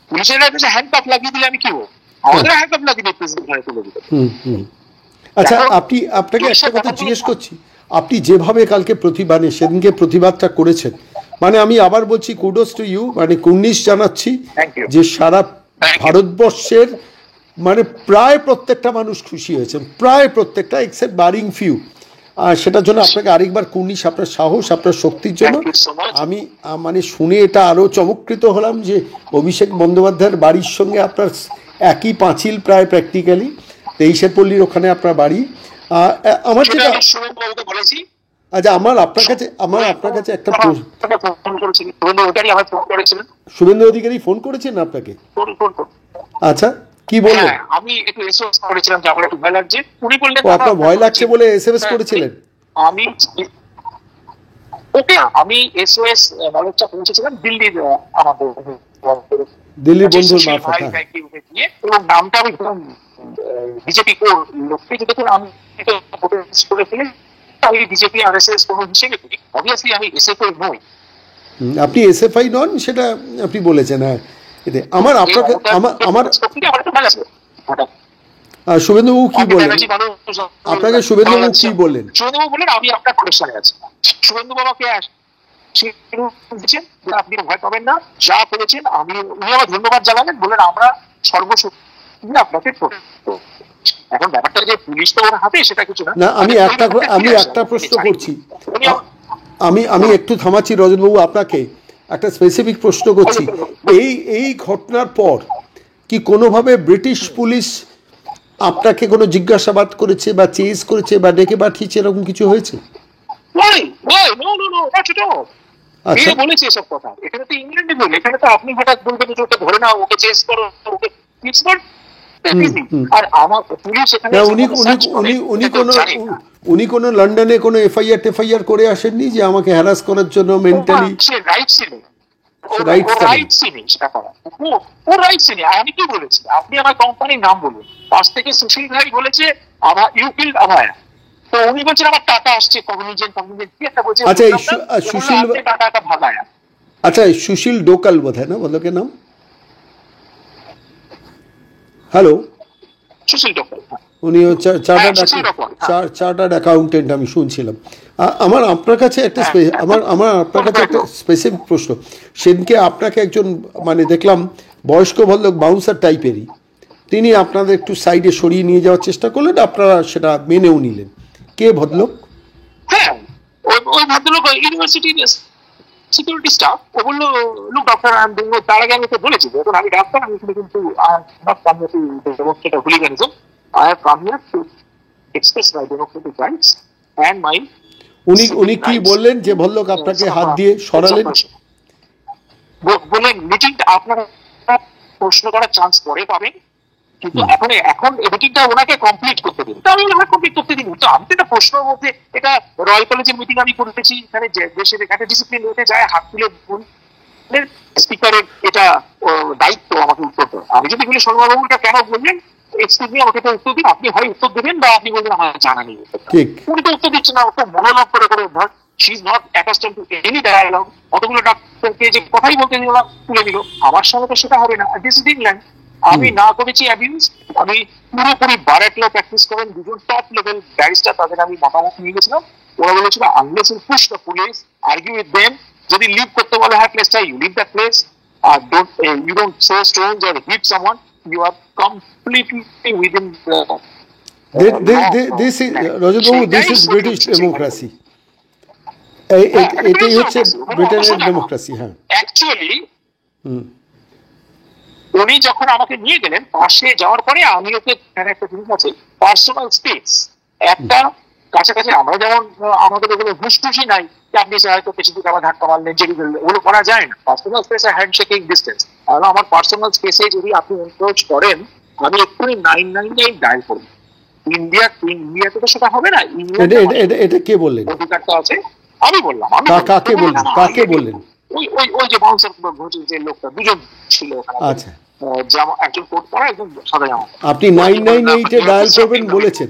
পুলিশের কাছে হ্যান্ডকাফ লাগিয়ে দিলে আমি কি বলবো, আমাদের হ্যান্ডকাফ লাগিয়ে দিয়ে প্রেসিডেন্ট ঘরে তুলে দিতে। আচ্ছা, আপনাকে একটা কথা জিজ্ঞেস করছি। আপনি যেভাবে কালকে সেদিনকে প্রতিবাদটা করেছেন, মানে আমি আবার বলছি কুডোস টু ইউ, মানে কুর্নিশ জানাচ্ছি যে সারা ভারতবর্ষের মানে প্রায় প্রত্যেকটা মানুষ খুশি হয়েছেন, প্রায় প্রত্যেকটা, এক্সেপ্ট বারিং ফিউ। সেটার জন্য আপনাকে আরেকবার কুর্নিশ, আপনার সাহস, আপনার শক্তির জন্য। আমি মানে শুনে এটা আরও চমৎকৃত হলাম যে অভিষেক বন্দ্যোপাধ্যায়ের বাড়ির সঙ্গে আপনার একই পাঁচিল প্রায় প্র্যাকটিক্যালি, 23 পল্লীর ওখানে আপনার বাড়ি। আমার যেটা আচ্ছা, আমার আপনার কাছে একটা শুভেন্দু অধিকারী ফোন করেছেন আপনাকে? আচ্ছা, কি বললেন? আমি একটু এসএমএস করেছিলাম যে আমার একটু ভয় লাগছে, উনি বললেন আপনার ভয় লাগছে বলে এসএমএস করেছিলেন? আমি এসওএস নলেজটা পৌঁছেছিলাম দিল্লির আমাদের দিল্লির বন্ধুর মারফত, এবং নামটা আমি বিজেপি লোককে যে দেখুন আমি করে ফেলে আমি বিজেপি আরএসএস কোন হিসেবে করি, অবভিয়াসলি আমি এসএফআই নই। আপনি এসএফআই নন সেটা আপনি বলেছেন। হ্যাঁ, আমার আপনাকে আমার শুভেন্দুবাবু কি বললেন আপনাকে? শুভেন্দুবাবু কি বললেন? শুভেন্দুবাবু বললেন আমি আপনার কোশ্চেনে আছি। শুভেন্দু বাবাকে আপনি ভয় পাবেন না, যা করেছেন উনি আমার ধন্যবাদ জানালেন, বললেন আমরা সর্বশক্তি আপনাকে। এখন ব্যাপারটা যে পুলিশ তো ওর হাতে সেটা কিছু না। আমি একটা প্রশ্ন করছি, আমি একটু থামাচ্ছি রজতবাবু, আপনাকে একটা স্পেসিফিক প্রশ্ন করছি। এই ঘটনার পর কি কোনোভাবে ব্রিটিশ পুলিশ আপনাকে কোনো জিজ্ঞাসাবাদ করেছে বা চেজ করেছে বা ডেকে পাঠিয়েছে, এরকম কিছু হয়েছে? বলেছে এসব কথা, এখানে তো ইংল্যান্ডে বলে, এখানে তো আপনি হঠাৎ বলবেন যে ওকে ধরে নাও, ওকে চেজ করো, ওকে আর আমার পুলিশ এখানে উনি কোনো লন্ডনে কোনো এফআইআর করে আসেননি যে আমাকে হ্যারাস করার জন্য মেন্টালি? আমি কি বলেছি, আপনি আমার কোম্পানির নাম বলুন। পাশ থেকে সুশীল ভাই বলেছে আমার ইউ কিল্ড আভায়া, তো উনি বলছেন আমার টাকা আসছে কগনিজেন্ট কি একটা বলছে। আচ্ছা, সুশীল টাকা ভাগায়া, আচ্ছা সুশীল ডোকাল বোধহয় না বলকে নাম? হ্যালো, সুশীল ডোকাল, উনি চার্টার্ড অ্যাকাউন্টেন্ট আমি শুনছিলাম। আমার আপনার কাছে একটা স্পেসিফিক প্রশ্ন। সেদিনকে আপনাকে একজন মানে দেখলাম বয়স্ক ভদ্রলোক বাউন্সার টাইপেরই, তিনি আপনাদের একটু সাইডে সরিয়ে নিয়ে যাওয়ার চেষ্টা করলেন, আপনারা সেটা মেনেও নিলেন। কে ভদ্রলোক? হ্যাঁ, ওই ভদ্রলোক ইউনিভার্সিটির সিকিউরিটি স্টাফ। ও বললো লুক ডক্টর, তার আগে আমি তো বলেছি এখন আমি ডাক্তার, আমি কিন্তু hooliganism. I have come here to express my democratic rights and my উনি কি বললেন যে ভদ্রলোক আপনাকে হাত দিয়ে সরালেন? বললেন মিটিংটা আপনারা প্রশ্ন করার চান্স পরে পাবেন, কিন্তু এখন এডিটিংটা ওনাকে কমপ্লিট করতে দিন, তো আমি কমপ্লিট করতে দিন। তো আমি তো একটা প্রশ্নের মধ্যে, এটা রয়্যাল কলেজের মিটিং আমি করেছি, এখানে দেশের একটা ডিসিপ্লিন হতে যায়, হাত তুলে স্পিকারের এটা দায়িত্ব আমাকে উত্তর দেওয়া। আমি যদি বলি শর্মাবাবু এটা কেন বললেন, এক্সকিউজ মি আমাকে তো উত্তর দিন, আপনি হয় উত্তর দেবেন বা আপনি বলবেন হ্যাঁ জানা নেই, উনি তো উত্তর দিচ্ছেন না, ওকে মনোলগ করে করে ধর she is not accustom to any dialogue, অতগুলো ডাক্তারকে যে কথাই বলতে দিল না তুলে দিল, আমার সঙ্গে তো সেটা হবে না। This is England. আমি না করেছি অ্যাবিউজ, আমি পুরোপুরি বারেট ল প্র্যাকটিস করেন দুজন টপ লেভেল ব্যারিস্টার, তাদের আমি মতামত নিয়ে গেছিলাম। ওরা বলেছিল unless you push the police, argue with them, যদি লিভ করতে বলে হ্যাঁ প্লেসটা, ইউ লিভ দ্য প্লেস, আর don't you don't throw stones or hit someone, you are completely within the this is Rajat, this is British democracy. এটাই হচ্ছে ব্রিটেনের democracy. হ্যাঁ, অ্যাকচুয়ালি উনি যখন আমাকে নিয়ে গেলেন পাশে যাওয়ার পরে আমি ওকে একটা জিনিস আছে পার্সোনাল স্পেস, একটা কাছাকাছি, আমরা যেমন আমাদের ওগুলো ঘুষটুসি নাই, আপনি হয়তো কিছু দিকে আবার ধাক্কা মারলেন জেগে ফেললেন, ওগুলো করা যায় না। পার্সোনাল স্পেসে হ্যান্ডশেকিং ডিস্টেন্স, তাহলে আমার পার্সোনাল স্পেসে যদি আপনি এনক্রোচ করেন, আমি এক্ষুনি 999 ডায়াল করব। ইন্ডিয়াতে তো সেটা হবে না। এটা কে বললেন? অধিকারটা আছে, আমি বললাম। কাকে বললেন? ওই যে বাউন্সার যে লোকটা, দুজন ছিল ওখানে। আচ্ছা, একজন কোট পরা, একজন সাদা জামা। আপনি 998 এ ডায়াল করবেন বলেছেন?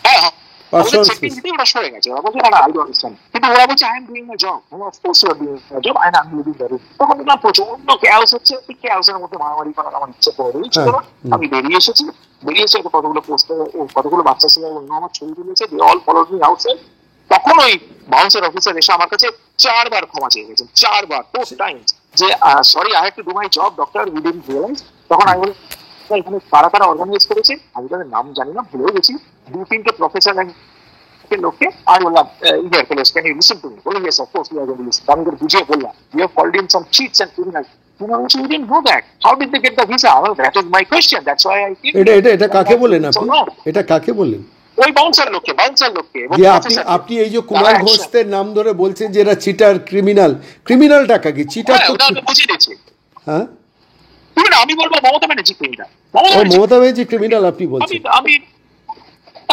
হ্যাঁ, ওরা সরে গেছে, ওরা বলছে না, আই ডোন্ট আন্ডারস্ট্যান্ড, কিন্তু ওরা বলছে I am doing my job. Of course you are doing my job, I am leaving that. তখন না প্রচন্ড ক্যাওস হচ্ছে, ক্যাওসের মধ্যে মারামারি করার আমার ইচ্ছে করে দিয়েছিল। আমি বেরিয়ে এসেছি, কতগুলো পোস্টার, কতগুলো বাচ্চা ছিল, অন্য আমার ছবি তুলেছে, they all followed me outside. তখন ওই বাউন্সার অফিসার এসে আমার কাছে 4 বার ক্ষমা চেয়ে গেছেন, 4 বার, 4 টাইমস, যে sorry I have to do my job doctor, we didn't realise. তখন আমি বলি এখানে কারা অর্গানাইজ করেছে আমি তাদের নাম জানি না, ভুলেও গেছি, 2-3টে প্রফেসর লোককে। আমি বললাম ইন্ডিয়ার college, can you listen to me? বলে yes of course we are going to listen. আমি করে বুঝিয়ে বললাম, you have called in some cheats and criminals. We didn't know that. How did they get the visa? Well, that is my question. That's why I keep. এটা কাকে বলেন আপনি? এটা কাকে বলেন? ওই বাউন্সার লোককে। আপনি এই যে কুমার ঘোষের নাম ধরে বলছেন যে এরা চিটার, ক্রিমিনালটা কাকে? চিটার তো বুঝিয়ে দিয়েছে। হ্যাঁ, আমি বলবো মমতা ব্যানার্জি ক্রিমিনাল। মমতা ব্যানার্জি ক্রিমিনাল আপনি বলছেন?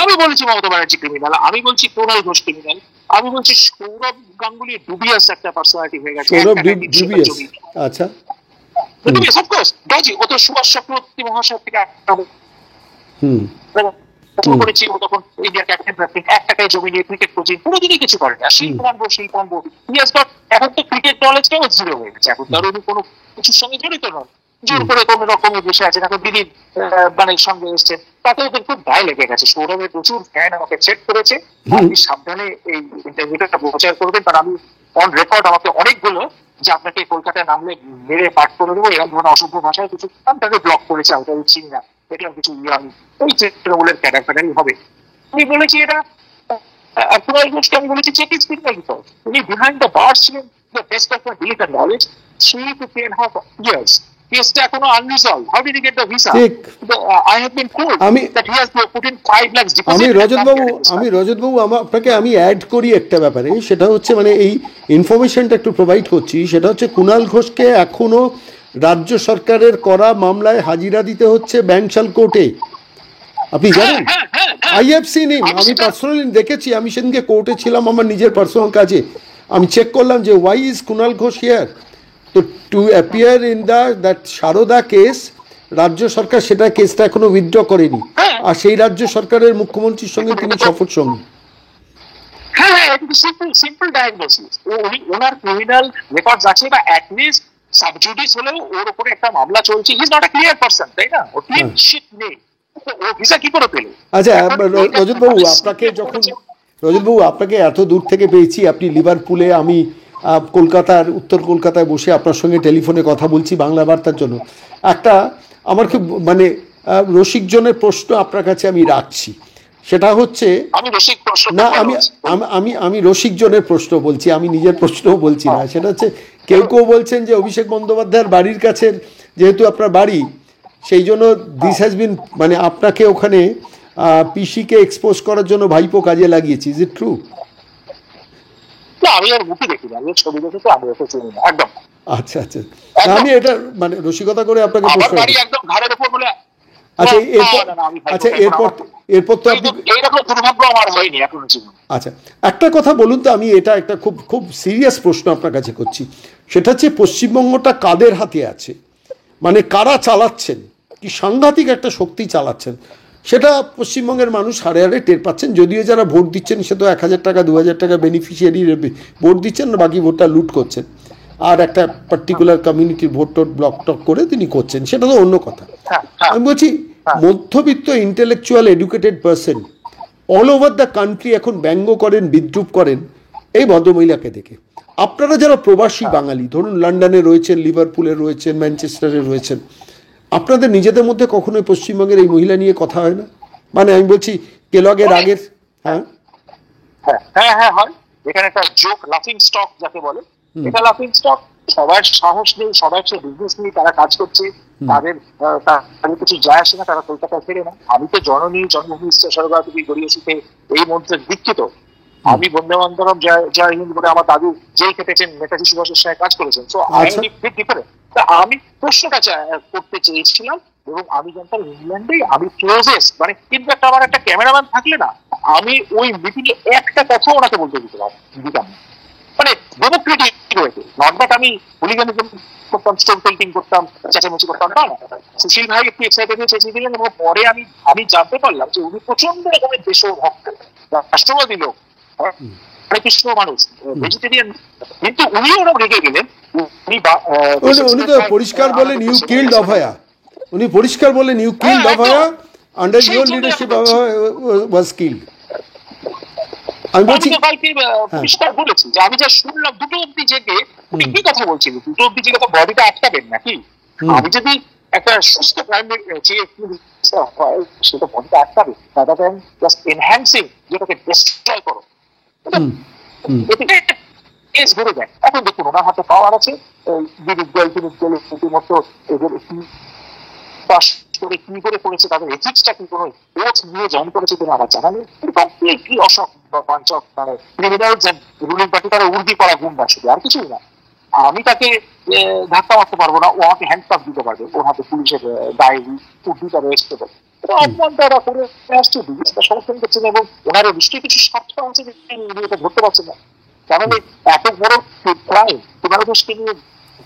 আমি বলেছি মমতা ব্যানার্জি ক্রিমিনাল, আমি বলছি কুণাল ঘোষ ক্রিমিনাল, আমি বলছি সৌরভ গাঙ্গুলি ডুবিয়াস একটা পার্সোনালিটি হয়ে গেছে। সৌরভ ডুবিয়াস, আচ্ছা, ডুবিয়াস অফ কোর্স, ডজি, ও তো সুভাষ চক্রবর্তী মহাশয় থেকে করেছি, ও তখন ইন্ডিয়ার ক্যাপ্টেন, 1 টাকায় জমি নিয়ে ক্রিকেট কোচিং, কোনোদিনই কিছু করেনি। আর শিল্প এখন তো ক্রিকেট নলেজটাও জিরো হয়ে গেছে, এখন তার উনি কোনো কিছুর সঙ্গে জড়িত নয়, জোর করে কোন রকমের বসে আছে। এখন দিদির মানে সঙ্গে এসছে, তাতে ওদের খুব গায়ে লেগে গেছে। সৌরভের প্রচুর ফ্যান আমাকে চেক করেছে, আপনি সাবধানে এই ইন্টারভিউটা প্রচার করবেন, কারণ আমি অন রেকর্ড আমাকে অনেকগুলো যে আপনাকে কলকাতায় নামলে মেরে পাঠ করে দেবো এরকম ধরনের অসভ্য ভাষায় কিছু তাকে ব্লক করেছে, ওটা চিনি না, দেখলাম কিছু ওই তৃণমূলের ক্যাডার হবে। আমি বলেছি এটা কুণাল ঘোষকে আমি বলেছি চেক ইজ ক্রিমিনাল রিপোর্ট, উনি বিহাইন্ড দ্য বার্স ছিলেন, the best of my believe and knowledge, 3 to 3.5 years কেসটা এখনো unresolved. How did he get the visa? I have been told that he has put in 5 lakh deposit. আমি রজত বাবু আপনাকে আমি add করি একটা ব্যাপারে, সেটা হচ্ছে মানে এই ইনফরমেশনটা একটু প্রোভাইড করছি, সেটা হচ্ছে কুণাল ঘোষকে এখনো রাজ্য সরকারের করা মামলায় হাজিরা দিতে হচ্ছে ব্যাংশাল কোর্টে, আপনি জানেন? আই হ্যাভ সিন হিম, আমি পার্সোনালি দেখেছি, আমি সেদিনকে কোর্টে ছিলাম আমার নিজের পার্সোনাল কাজে, আমি চেক করলাম যে why is Kunal Ghosh here. তো to appear in that Saradha case, রাজ্য সরকার সেটা কেসটা এখনো উইথড্র করেনি, আর সেই রাজ্য সরকারের মুখ্যমন্ত্রীর সঙ্গে তিনি শপথ সঙ্গী। হ্যাঁ, সিম্পল ডায়াগনোসিস, ওনার ক্রিমিনাল রেকর্ডস আছে, বা অ্যাট লিস্ট সাবজুডিস হলেও ওর উপরে একটা মামলা চলছে, he is not a clear person, তাই না? ও ক্লিন শিট নেই, ও ভিসা কি করে পেল? আচ্ছা রজত বাবু, আপনাকে এত দূর থেকে পেয়েছি, আপনি লিভারপুলে, আমি কলকাতার উত্তর কলকাতায় বসে আপনার সঙ্গে টেলিফোনে কথা বলছি বাংলা বার্তার জন্য। একটা আমার খুব মানে রসিকজনের প্রশ্ন আপনার কাছে আমি রাখছি, সেটা হচ্ছে না, আমি রসিকজনের প্রশ্ন বলছি, আমি নিজের প্রশ্নও বলছি না। সেটা হচ্ছে কেউ বলছেন যে অভিষেক বন্দ্যোপাধ্যায়ের বাড়ির কাছে যেহেতু আপনার বাড়ি, সেই জন্য দিস হ্যাজ বিন, মানে আপনাকে ওখানে পিসিকে এক্সপোজ করার জন্য ভাইপো কাজে লাগিয়েছি, ইজ ইট ট্রু? আমি আর মুখে দেখি না, আমি ছবি দেখে আমি ওকে চিনি না একদম। আচ্ছা, আমি এটা মানে রসিকতা করে আপনাকে প্রশ্ন করি, একদম ঘাড়ের উপর বলে আচ্ছা এরপর তো আপনি এইরকম দুর্ভাগ্য আমার হয়নি এখনো জীবন। আচ্ছা একটা কথা বলুন তো, আমি এটা একটা খুব খুব সিরিয়াস প্রশ্ন আপনার কাছে করছি, সেটা হচ্ছে পশ্চিমবঙ্গটা কাদের হাতে আছে, মানে কারা চালাচ্ছেন, কি সাংঘাতিক একটা শক্তি চালাচ্ছেন, সেটা পশ্চিমবঙ্গের মানুষ হারে হারে টের পাচ্ছেন। যদিও যারা ভোট দিচ্ছেন সে তো 1000 টাকা 2000 টাকা বেনিফিশিয়ারি ভোট দিচ্ছেন, বাকি ভোটটা লুট করছেন, আর একটা পার্টিকুলার কমিউনিটির ভোট টোট ব্লক টক করে তিনি করছেন, সেটা তো অন্য কথা। আমি বলছি মধ্যবিত্ত intellectual educated person all over the country এখন ব্যঙ্গ করেন, বিদ্রুপ করেন এই ভদ্রমহিলাকে দেখে। আপনারা যারা প্রবাসী বাঙালি, ধরুন লন্ডনে রয়েছেন, লিভারপুলে রয়েছেন, ম্যানচেস্টারে রয়েছেন, আপনাদের নিজেদের মধ্যে কখনোই পশ্চিমবঙ্গের এই মহিলা নিয়ে কথা হয় না? মানে আমি বলছি কেলগের আগের। হ্যাঁ হ্যাঁ হ্যাঁ হয়, এখানে একটা জোক লাফিং স্টক যাকে বলে, এটা লাফিং স্টক। সবার সাহস নেই, সবার সে বিজনেস নেই, তারা কাজ করছে, তাদের কিছু যায় আসে না, তারা কলকাতায় ফেরে না। আমি তো জননী জন্মভূমি সরকার থেকে গড়িয়ে শিখে এই মন্ত্রে দীক্ষিত। আমি বন্দে মাতরম জয় হিন্দ বলে আমার দাদু জেল খেটেছেন, নেতাজি সুভাষের সঙ্গে কাজ করেছেন। So I am different. তা আমি প্রশ্নটা করতে চেয়েছিলাম, এবং আমি জানতাম ইংল্যান্ডে আমি ক্লোজেস্ট, মানে কিন্তু আমার একটা ক্যামেরাম্যান থাকলে না, আমি ওই মিটিং এ একটা কথা ওনাকে বলতে দিতাম, মানে ডেমোক্রেটিক হয়েছে। নট দ্যাট আমি হুলিগানিজম করতাম, স্টোন পেন্টিং করতাম, চেঁচামেচি করতাম, না। সুশীল ভাই একটু এক্সাইটেড হয়ে চেঁচিয়ে দিলেন, এবং পরে আমি জানতে পারলাম যে উনি প্রচন্ড রকমের দেশভক্ত, রাষ্ট্রবাদী লোক, হরে কৃষ্ণ মানুষ, ভেজিটেরিয়ান, কিন্তু উনিও ওরা রেগে গেলেন। উনি তো পরিষ্কার বলেন ইউ কিল্ড অভয়া, উনি পরিষ্কার বলেন you killed Abhaya, under your leadership Abhaya was killed. আমি বলছি পরিষ্কার বলেছি যে আমি যা শুনলাম দুটো অব্দি জেগে উনি কি কথা বলছিলেন, দুটো অব্দি জেগে তো বডিটা আটকাবেন নাকি? আমি যদি একটা সুস্থ প্রাইম হয় সেটা বডিটা আটকাবে, রাদার দ্যান জাস্ট এনহ্যান্সিং, যেটাকে ডিস্ট্রয় করো। এখন দেখুন ওনার হাতে পাওয়ার আছে, রীতিমতো করে কি করে করেছে, তাদের এথিক্সটা কি কোনো কোচ নিয়ে জয়েন করেছে কিনা আমার জানা নেই। কমপ্লিটলি অসংখ্য মানে ক্রিমিনালস এন্ড রুলিং পার্টি তারা উর্দি করা গুন্ডা, শুধু আর কিছুই না। আমি তাকে ধাক্কা মারতে পারবো না, ও আমাকে হ্যান্ডকাফ দিতে পারবে, ওর হাতে পুলিশের ডায়েরি উর্দিটা রয়েছে। অপমানটা ওরা করে আসছে, বিদেশটা সমর্থন করছে না, এবং ওনারও নিশ্চয়ই কিছু স্বার্থ আছে যে এটা ধরতে পারছেন না। কারণ এত বড় ক্রাইম, 15 নিয়ে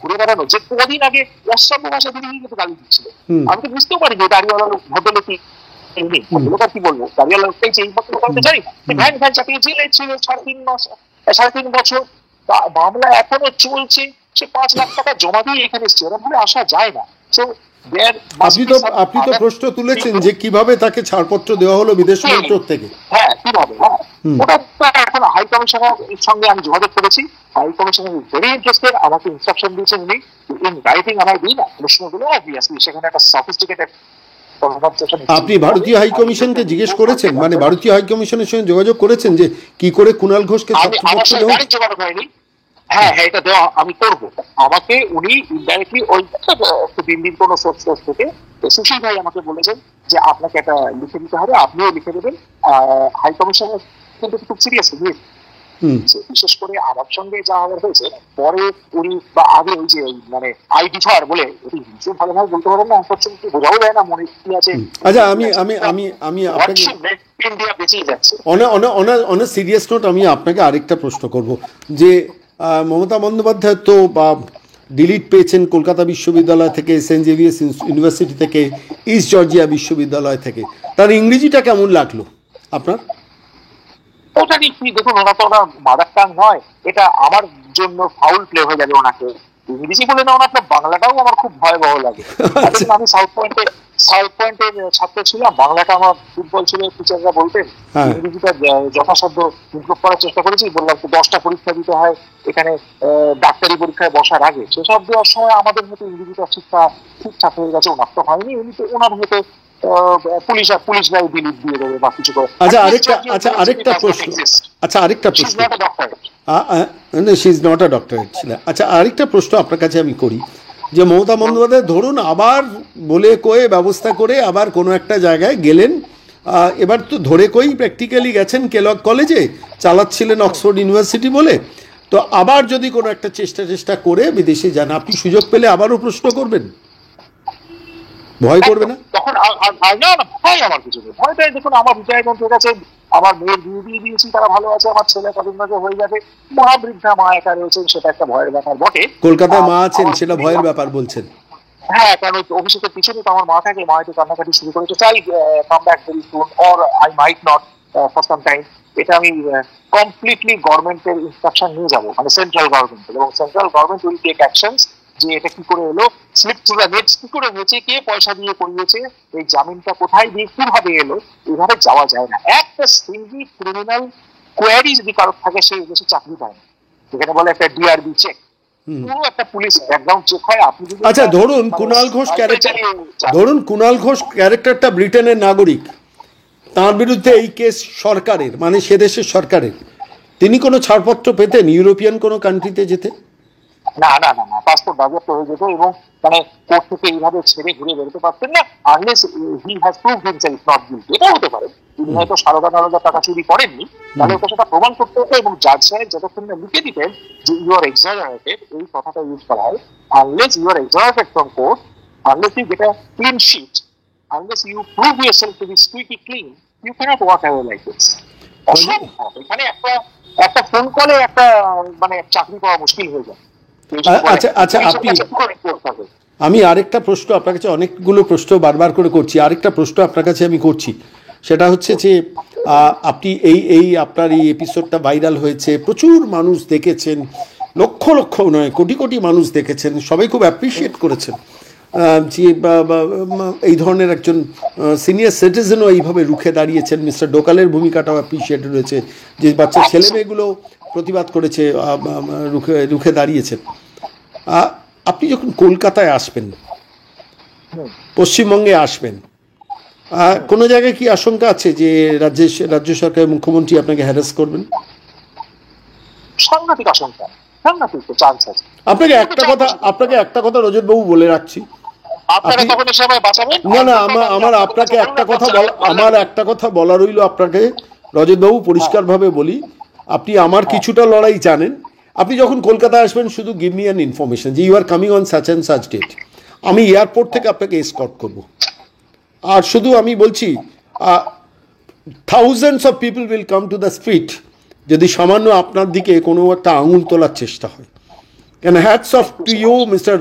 ঘুরে বেড়ানো, যে কদিন আগে অসভ্য ভাষা দিয়ে কিন্তু গালি দিচ্ছিল। আমি তো বুঝতেও পারি যে দাঁড়িওয়ালা হোটেলে কি কি বলবো, দাঁড়িওয়ালা পেয়েছে এই মতো করতে চাই, ভ্যান ভ্যান চাপিয়ে জেলে ছিল 3.5 বছর, মামলা এখনো চলছে, সে 5 লাখ টাকা জমা দিয়ে এখানে এসছে, এরকম ভাবে আসা যায় না। আপনি তো প্রশ্ন তুলেছেন যে কিভাবে তাকে ছাড়পত্র দেওয়া হলো বিদেশ মন্ত্রক থেকে। হ্যাঁ কিভাবে, ওটা এখন হাই কমিশনার সঙ্গে আমি যোগাযোগ করেছি, হাই কমিশনার ভেরি ইন্টারেস্টেড, আমাকে ইনস্ট্রাকশন দিয়েছেন উনি, ইন রাইটিং আমায় দিই না প্রশ্নগুলো, অবভিয়াসলি সেখানে একটা সফিস্টিকেটেড। আপনি ভারতীয় হাই কমিশনকে জিজ্ঞেস করেছেন, মানে ভারতীয় হাই কমিশনের সঙ্গে যোগাযোগ করেছেন যে কি করে কুণাল ঘোষকে ছাড়পত্র দেওয়া? যোগাযোগ হয়নি। হ্যাঁ হ্যাঁ এটা দেওয়া আমি করবো, আমাকে উনি ইনডাইরেক্টলি ওই দিন কোনো সোর্স থেকে সুশীল ভাই আমাকে বলেছেন যে আপনাকে এটা লিখে দিতে হবে, আপনিও লিখে দেবেন। হাই কমিশনের কিন্তু খুব সিরিয়াসলি, বিশেষ করে আমার সঙ্গে যা হয়েছে পরে উনি বা আগে ওই যে মানে আই ডিফার বলে ভালোভাবে বলতে পারেন না, আনফরচুনেটলি বোঝাও যায় না মনে কি আছে। আচ্ছা আমি অন সিরিয়াস নোট আমি আপনাকে আরেকটা প্রশ্ন করব যে মমতা বন্দ্যোপাধ্যায় তো বা ডিলিট পেয়েছেন কলকাতা বিশ্ববিদ্যালয় থেকে, সেন্ট জেভিয়ার্স ইউনিভার্সিটি থেকে, ইস্ট জর্জিয়া বিশ্ববিদ্যালয় থেকে, তার ইংরেজিটা কেমন লাগলো আপনার? ওটা কি দেখুন, ওরা তো ওনার মাদার টাং নয়, এটা আমার জন্য ফাউল প্লে হয়ে যাবে। ওনাকে ইংরেজি বলে না, ওনার বাংলাটাও আমার খুব ভয়াবহ লাগে। আমি সাউথ পয়েন্টের ছাত্র ছিলাম, বাংলাটা আমার ফুটবল ছিল, টিচাররা বলতেন, ইংরেজিটা যথাসাধ্য ইমপ্রুভ করার চেষ্টা করেছি। বললাম 10টা পরীক্ষা দিতে হয় এখানে ডাক্তারি পরীক্ষায় বসার আগে, সেসব দেওয়ার সময় আমাদের মতো ইংরেজিটা ঠিকঠাক হয়ে গেছে, ওনার তো হয়নি। উনি তো ওনার মতো পুলিশরাই ডিলিট দিয়ে দেবে বা কিছু করে। আরেকটা প্রশ্ন she is not a doctorate ছিল। আচ্ছা আরেকটা প্রশ্ন আপনার কাছে আমি করি যে মমতা বন্দ্যোপাধ্যায় ধরুন আবার বলে কয়ে ব্যবস্থা করে আবার কোনো একটা জায়গায় গেলেন, এবার তো ধরে কই প্র্যাকটিক্যালি গেছেন কেলগ কলেজে, চালাচ্ছিলেন অক্সফোর্ড ইউনিভার্সিটি বলে, তো আবার যদি কোনো একটা চেষ্টা করে বিদেশে যান, আপনি সুযোগ পেলে আবারও প্রশ্ন করবেন? ভয় করবে না তখন না না ভয় আমার কিছু নেই। ভয়টাই দেখুন, আমার রিটায়ারমেন্ট হয়ে গেছে, আমার মেয়ের বিয়ে দিয়ে দিয়েছি, তারা ভালো আছে, আমার ছেলে কদিন আগে হয়ে যাবে, মহাবৃদ্ধা মা একা রয়েছেন, সেটা একটা ভয়ের ব্যাপার বটে। কলকাতায় মা আছেন সেটা ভয়ের ব্যাপার বলছেন? হ্যাঁ, কারণ অভিষেকের পিছনে তো আমার মা থাকে, মা হয়তো কান্নাকাটি শুরু করেছে, চাই come back very soon or I might not for some time. এটা আমি কমপ্লিটলি গভর্নমেন্টের ইনস্ট্রাকশন নিয়ে যাবো, মানে সেন্ট্রাল গভর্নমেন্টের, এবং central government will take actions যে এটা কি করে এলো, স্লিপ টু দ্য নেটস কি করে হয়েছে, কে পয়সা দিয়ে করিয়েছে, এই জামিনটা কোথায় দিয়ে কিভাবে এলো, এইভাবে যাওয়া যায় না। একটা সিঙ্গি ক্রিমিনাল কোয়ারি যদি কারোর থাকে, সেই দেশে চাকরি পায় না। যেখানে বলে একটা ডিআরবি চেক, পুরো একটা পুলিশ ব্যাকগ্রাউন্ড চেক হয়। আপনি যদি আচ্ছা ধরুন কুণাল ঘোষ ক্যারেক্টারটা ব্রিটেনের নাগরিক, তার বিরুদ্ধে এই কেস সরকারের, মানে সে দেশের সরকারের, তিনি কোনো ছাড়পত্র পেতেন ইউরোপিয়ান কোনো কান্ট্রিতে যেতে? না না না না, পাসপোর্ট বাজেয়াপ্ত হয়ে যেত, এবং মানে কোর্ট থেকে এইভাবে ছেড়ে ঘুরে বেরোতে পারতেন না, unless he has proved himself not guilty. এটা হতে পারে তিনি হয়তো সারদা টাকা চুরি করেননি, তাহলে ওটা সেটা প্রমাণ করতে হতো, এবং জাজ সাহেব যতক্ষণ না লিখে দিতেন যে ইউ আর এক্সাজারেটেড, এই কথাটা ইউজ করা হয়, unless you are exaggerated from court, unless you get a clean sheet, unless you prove yourself to be squeaky clean, you can't walk away like this. অসম্ভব। এখানে একটা ফোন কলে একটা মানে চাকরি পাওয়া মুশকিল হয়ে যায়। আচ্ছা আচ্ছা, আমি আরেকটা প্রশ্ন আপনার কাছে, অনেকগুলো প্রশ্ন বারবার করে করছি, আরেকটা প্রশ্ন আপনার কাছে আমি করছি, সেটা হচ্ছে যে আপনি এই আপনার এই এপিসোডটা ভাইরাল হয়েছে, প্রচুর মানুষ দেখেছেন, লক্ষ লক্ষ নয় কোটি কোটি মানুষ দেখেছেন, সবাই খুব অ্যাপ্রিসিয়েট করেছেন যে এই ধরনের একজন সিনিয়র সিটিজেনও এইভাবে রুখে দাঁড়িয়েছেন। মিস্টার ডোকালের ভূমিকাটাও অ্যাপ্রিসিয়েট রয়েছে, যে বাচ্চা ছেলে মেয়েগুলো প্রতিবাদ করেছে, রুখে দাঁড়িয়েছেন। আপনি যখন কলকাতায় আসবেন, পশ্চিমবঙ্গে আসবেন, কোনো জায়গায় কি আশঙ্কা আছে যে রাজ্য সরকারের মুখ্যমন্ত্রী আপনাকে হ্যারাস করবেন? সাংঘাতিক আশঙ্কা, সাংঘাতিক চান্স আছে। আপনাকে একটা কথা রজতবাবু বলে রাখছি, না না, আমার আপনাকে একটা কথা বলা রইল আপনাকে রজতবাবু, পরিষ্কারভাবে বলি, আপনি আমার কিছুটা লড়াই জানেন। আপনি যখন কলকাতায় আসবেন, শুধু গিভ মি অ্যান ইনফরমেশন যে you are coming on such and such date, আমি এয়ারপোর্ট থেকে আপনাকে এসকর্ট করব। আর শুধু আমি বলছি, thousands of people will come to the street যদি সামান্য আপনার দিকে কোনো একটা আঙুল তোলার চেষ্টা হয়। কেন, hats off to you mister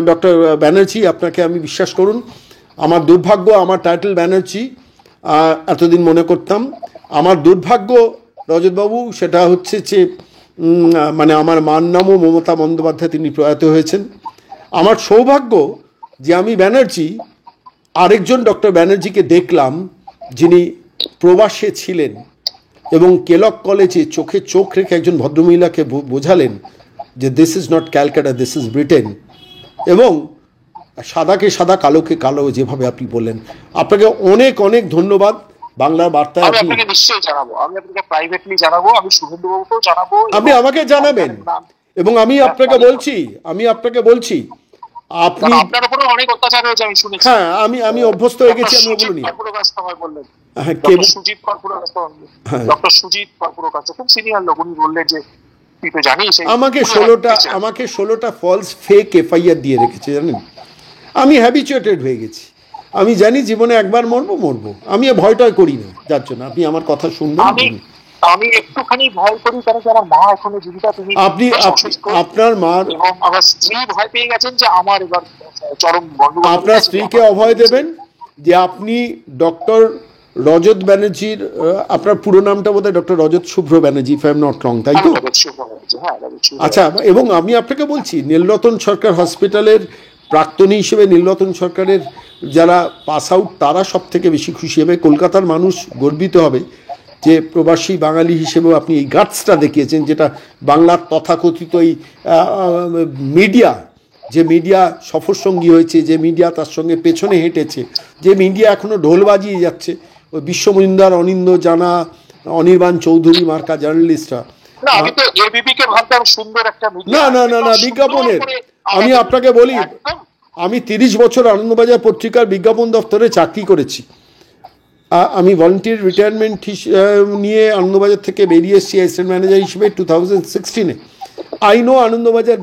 doctor Banerjee, আপনাকে আমি বিশ্বাস করুন, আমার দুর্ভাগ্য, আমার টাইটেল ব্যানার্জি এতদিন মনে করতাম, আমার দুর্ভাগ্য রজতবাবু সেটা হচ্ছে যে মানে আমার মার নামও মমতা বন্দ্যোপাধ্যায়, তিনি প্রয়াত হয়েছেন। আমার সৌভাগ্য যে আমি ব্যানার্জি, আরেকজন ডক্টর ব্যানার্জিকে দেখলাম যিনি প্রবাসে ছিলেন এবং কেলগ কলেজে চোখে চোখ রেখে একজন ভদ্রমহিলাকে বোঝালেন যে this is not Calcutta, this is Britain, এবং সাদাকে সাদা কালোকে কালো, যেভাবে আপনি বললেন। আপনাকে অনেক অনেক ধন্যবাদ। বাংলার বার্তায় আপনি নিশ্চয়ই জানাবো, আমি আপনাকে প্রাইভেটলি জানাবো, আমি শুভেন্দুবাবুকেও জানাবো, আপনি আমাকে জানাবেন। এবং আমি আপনাকে বলছি আপনি, আপনার উপরে অনেক অত্যাচার হয়েছে আমি শুনেছি। হ্যাঁ, আমি অভ্যস্ত হয়ে গেছি, আমি ওগুলো নিয়ে। সুজিত ডক্টর সুজিত কর্পূরকার খুব সিনিয়র লোক, উনি বললেন যে তুই তো জানিস আমাকে 16টা ফলস ফেক এফআইআর দিয়ে রেখেছে, জানেন। আমি হ্যাবিচুয়েটেড হয়ে গেছি, আমি জানি জীবনে একবার মরবো, আমি ভয়টাই করি না, যার জন্য আপনি আমার কথা শুনবেন। আমি একটুখানি ভয় করি, কারণ আমার মা এখনো জীবিকা, তুমি আপনার মা এবং আমার স্ত্রী ভয় পেয়ে গেছেন যে আমার এবার চরম বন্ধু। আপনার স্ত্রীকে অভয় দেবেন যে আপনি ডক্টর রজত ব্যানার্জির, আপনার পুরো নামটা বোধহয় doctor Rajat Shubhra Banerjee, if I am not wrong, তাই তো? আচ্ছা, এবং আমি আপনাকে বলছি, নীলরতন সরকার হসপিটালের প্রাক্তনী হিসেবে নীলরতন সরকারের যারা পাস আউট, তারা সব থেকে বেশি খুশি হবে। কলকাতার মানুষ গর্বিত হবে যে প্রবাসী বাঙালি হিসেবেও আপনি এই গাটসটা দেখিয়েছেন, যেটা বাংলার তথাকথিত এই মিডিয়া, যে মিডিয়া সফরসঙ্গী হয়েছে, যে মিডিয়া তার সঙ্গে পেছনে হেঁটেছে, যে মিডিয়া এখনো ঢোল বাজিয়ে যাচ্ছে, ওই বিশ্বমজুমদার, অনিন্দ্য জানা, অনির্বাণ চৌধুরী মার্কা জার্নালিস্টরা। না না না না, বিজ্ঞাপনের, আমি আপনাকে বলি, আমি 30 বছর আনন্দবাজার পত্রিকার বিজ্ঞাপন দপ্তরে চাকরি করেছি। আমি ভলান্টিয়ার রিটায়ারমেন্ট নিয়ে আনন্দবাজার থেকে বেরিয়ে এসেছি অ্যাসিস্ট্যান্ট ম্যানেজার হিসেবে 2016-এ। I know Anandabazar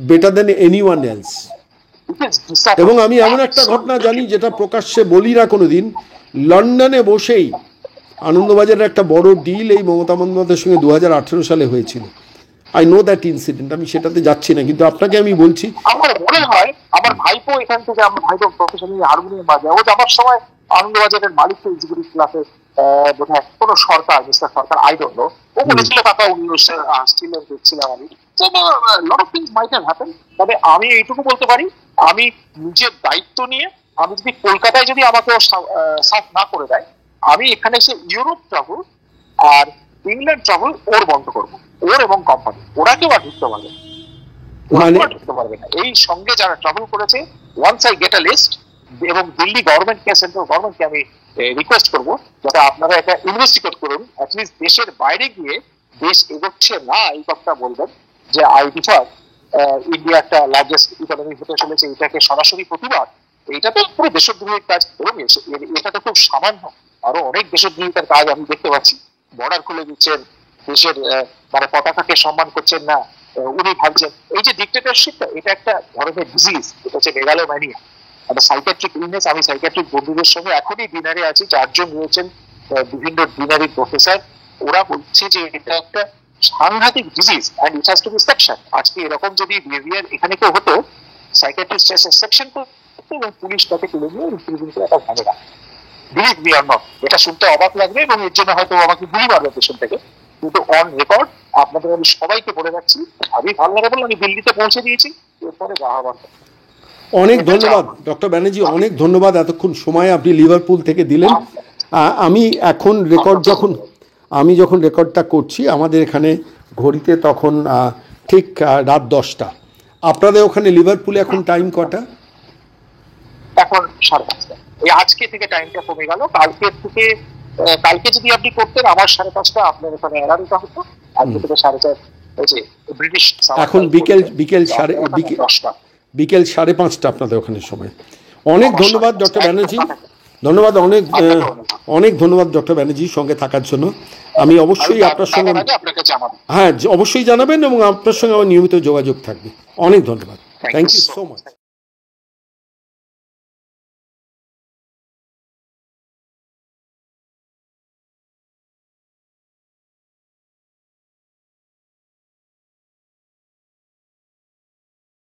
better than anyone else. এবং আমি এমন একটা ঘটনা জানি যেটা প্রকাশ্যে বলি না কোনোদিন, লন্ডনে বসেই আনন্দবাজারের একটা বড় ডিল এই মমতা বন্দ্যোপাধ্যায়ের সঙ্গে 2018 সালে হয়েছিল। আই নো দ্যাট ইনসিডেন্ট, আমি সেটাতে যাচ্ছি না, কিন্তু আপনাকে আমি বলছি আমার মনে হয় আমার ভাইপো এখান থেকে, আমার ভাইপো প্রফেশনালি হারমোনিয়াম বাজায়, ও যাবার সময় আনন্দবাজারের মালিক তো এক্সিকিউটিভ ক্লাসে বোধহয় কোনো Sarkar, mister Sarkar, I don't know, ও বলেছিল কাকা উনি আসছিলেন, দেখছিলাম আমি, তো lot of things might have happen. তবে আমি এইটুকু বলতে পারি, আমি নিজের দায়িত্ব নিয়ে, আমি যদি কলকাতায় যদি আমাকে সাফ না করে দেয়, আমি এখানে এসে ইউরোপ ট্রাভেল আর ইংল্যান্ড ট্রাভেল ওর বন্ধ করবো, ওর এবং কোম্পানি, ওরা কেউ আর ঢুকতে পারবে ঢুকতে পারবে না। এই সঙ্গে যারা ট্রাভেল করেছে, once I get a list, এবং দিল্লি গভর্নমেন্টকে, সেন্ট্রাল গভর্নমেন্টকে আমি রিকোয়েস্ট করবো যাতে আপনারা এটা ইনভেস্টিগেট করুন, অ্যাটলিস্ট দেশের বাইরে গিয়ে দেশ এগোচ্ছে না এই কথা বলবেন যে আই ডিফার, ইন্ডিয়া একটা লার্জেস্ট ইকোনমি হতে চলেছে, এটাকে সরাসরি প্রতিবাদ, এইটা তো পুরো দেশদ্রোহীর কাজ। এবং এটা তো খুব সামান্য, আরো অনেক দেশদ্রোহিতার কাজ আমি দেখতে পাচ্ছি। বর্ডার খুলে দিচ্ছেন, দেশের মানে পতাকাকে সম্মান করছেন না, উনি ভাবছেন এই যে ডিক্টেটরশিপটা, এটা একটা ধরনের ডিজিজ, এটা হচ্ছে মেগালোম্যানিয়া, একটা সাইকিয়াট্রিক ইলনেস। আমি সাইকিয়াট্রিক বন্ধুদের সঙ্গে এখনই ডিনারে আছি, 4 জন রয়েছেন বিভিন্ন ডিনারের প্রফেসর, ওরা বলছে যে এটা একটা সাংঘাতিক disease and it has to be section. আজকে এরকম যদি বিহেভিয়ার এখানে কেউ হতো, সাইকিয়াট্রিস্ট সেকশন করতো এবং পুলিশ তাকে তুলে নিয়ে রিপ্রেজেন্ট করে একটা ভালো রাখে। বিলিভ মি অর নট, এটা শুনতে অবাক লাগবে এবং এর জন্য হয়তো আমাকে গুলি মারবে পেছন থেকে, কিন্তু অন রেকর্ড আপনাদের আমি সবাইকে বলে রাখছি, আমি ভালো লাগে বলে আমি দিল্লিতে পৌঁছে দিয়েছি, এরপরে যা হবার। অনেক ধন্যবাদ ডক্টর ব্যানার্জি, অনেক ধন্যবাদ এতক্ষণ সময় আপনি লিভারপুল থেকে দিলেন। আমি এখন আমি যখন রেকর্ডটা করছি, আমাদের এখানে ঘড়িতে তখন ঠিক রাত 10টা। আপনাদের ওখানে লিভারপুলে এখন টাইম কটা? এখন 5:30। এই আজকে থেকে টাইমটা কমে গেল, কালকে যদি আপনি করতেন আমার 5:30, আপনার ওখানে 11টা হতো, আজকে থেকে 4:30। ব্রিটিশ এখন বিকেল 5:30 আপনাদের ওখানে সময়। অনেক ধন্যবাদ ডক্টর ব্যানার্জি, ধন্যবাদ, অনেক ধন্যবাদ ডক্টর ব্যানার্জির সঙ্গে থাকার জন্য। আমি অবশ্যই আপনার সঙ্গে, হ্যাঁ অবশ্যই জানাবেন, এবং আপনার সঙ্গে আমার নিয়মিত যোগাযোগ থাকবে। অনেক ধন্যবাদ, থ্যাংক ইউ সো মাচ।